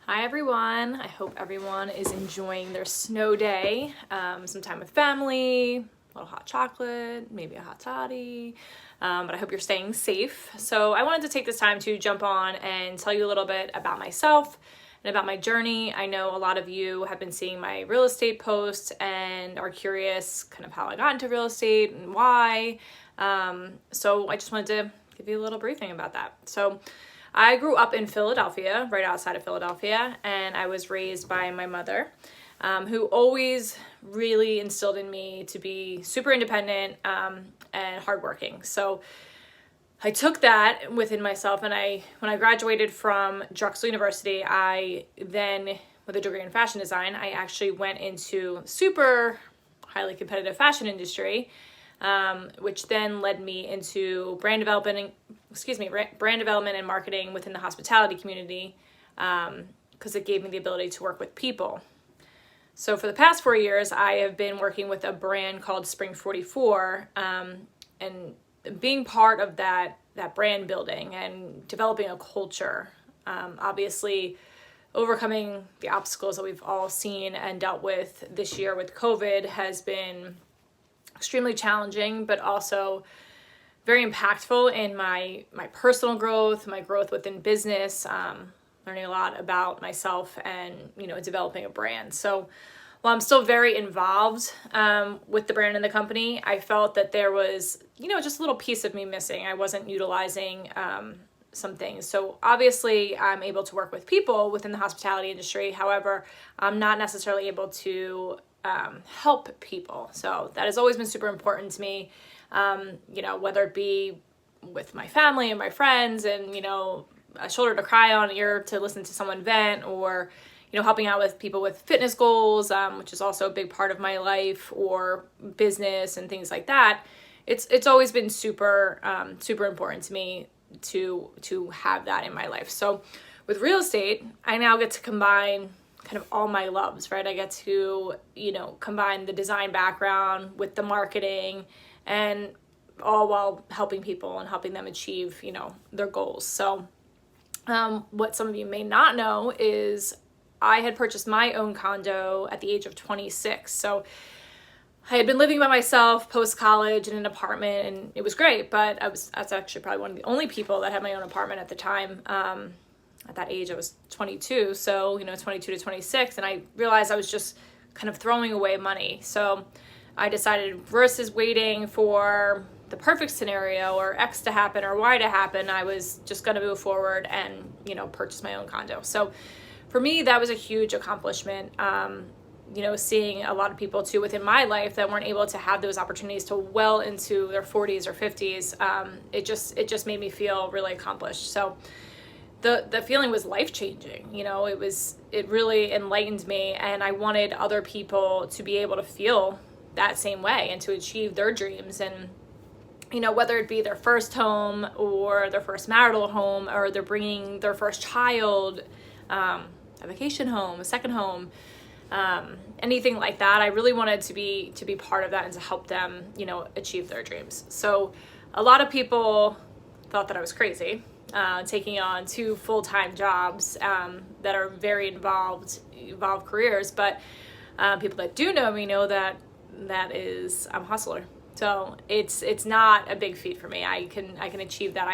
Hi everyone, I hope everyone is enjoying their snow day, some time with family, a little hot chocolate, maybe a hot toddy, but I hope you're staying safe. So I wanted to take this time to jump on and tell you a little bit about myself and about my journey. I know a lot of you have been seeing my real estate posts and are curious kind of how I got into real estate and why. So I just wanted to give you a little briefing about that. So I grew up in Philadelphia, right outside of Philadelphia, and I was raised by my mother, who always really instilled in me to be super independent and hardworking. So I took that within myself, and when I graduated from Drexel University, I then, with a degree in fashion design, I actually went into super highly competitive fashion industry, which then led me into brand development and marketing within the hospitality community, because it gave me the ability to work with people. So for the past 4 years, I have been working with a brand called Spring 44, and being part of that brand building and developing a culture. Obviously, overcoming the obstacles that we've all seen and dealt with this year with COVID has been extremely challenging, but also very impactful in my personal growth, my growth within business, learning a lot about myself and, developing a brand. So while I'm still very involved with the brand and the company, I felt that there was, just a little piece of me missing. I wasn't utilizing some things. So obviously I'm able to work with people within the hospitality industry. However, I'm not necessarily able to help people. So that has always been super important to me, whether it be with my family and my friends and, a shoulder to cry on, ear to listen to someone vent, or, helping out with people with fitness goals, which is also a big part of my life, or business and things like that. It's always been super important to me to have that in my life. So with real estate, I now get to combine kind of all my loves, right? I get to, combine the design background with the marketing, and all while helping people and helping them achieve, their goals. So what some of you may not know is I had purchased my own condo at the age of 26. So I had been living by myself post-college in an apartment, and it was great, but I was actually probably one of the only people that had my own apartment at the time. At that age, I was 22, so, 22 to 26, and I realized I was just kind of throwing away money. So I decided, versus waiting for the perfect scenario or X to happen or Y to happen, I was just going to move forward and, purchase my own condo. So for me, that was a huge accomplishment. Seeing a lot of people too within my life that weren't able to have those opportunities till well into their 40s or 50s, it just made me feel really accomplished. So the feeling was life-changing. It really enlightened me, and I wanted other people to be able to feel that same way and to achieve their dreams. And, whether it be their first home or their first marital home, or they're bringing their first child, a vacation home, a second home, anything like that, I really wanted to be part of that and to help them, achieve their dreams. So a lot of people thought that I was crazy, taking on 2 full-time jobs that are very involved careers, but people that do know me know that I'm a hustler. So it's not a big feat for me. I can achieve that.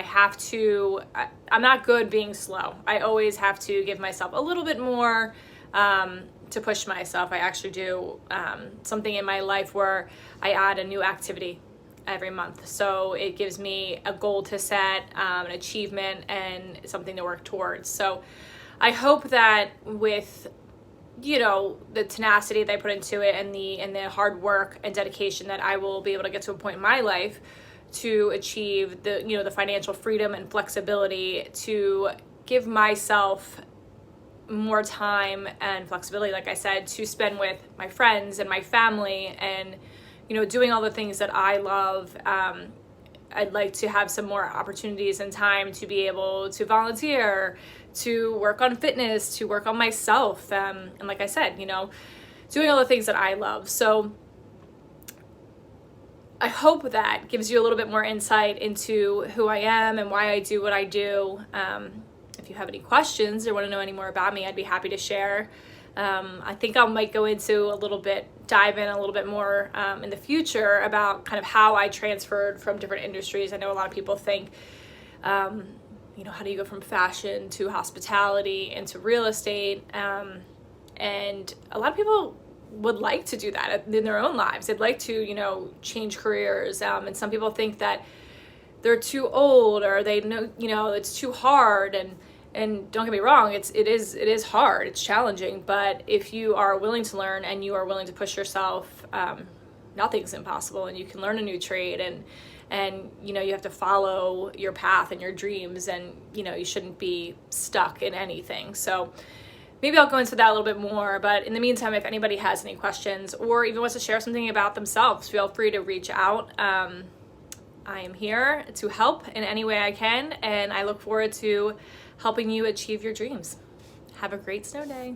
I'm not good being slow. I always have to give myself a little bit more to push myself. I actually do something in my life where I add a new activity every month. So it gives me a goal to set, an achievement, and something to work towards. So I hope that with, the tenacity that I put into it and the hard work and dedication, that I will be able to get to a point in my life to achieve the financial freedom and flexibility to give myself more time and flexibility, like I said, to spend with my friends and my family and, doing all the things that I love. I'd like to have some more opportunities and time to be able to volunteer, to work on fitness, to work on myself. And like I said, doing all the things that I love. So I hope that gives you a little bit more insight into who I am and why I do what I do. If you have any questions or want to know any more about me, I'd be happy to share. I think I might go into dive in a little bit more in the future about kind of how I transferred from different industries. I know a lot of people think, how do you go from fashion to hospitality into real estate? And a lot of people would like to do that in their own lives. They'd like to, change careers. And some people think that they're too old, or they know, it's too hard. And don't get me wrong, it is hard, it's challenging, but if you are willing to learn and you are willing to push yourself, nothing's impossible, and you can learn a new trade, and you have to follow your path and your dreams, and you shouldn't be stuck in anything. So maybe I'll go into that a little bit more, but in the meantime, if anybody has any questions or even wants to share something about themselves, feel free to reach out. I am here to help in any way I can, and I look forward to helping you achieve your dreams. Have a great snow day.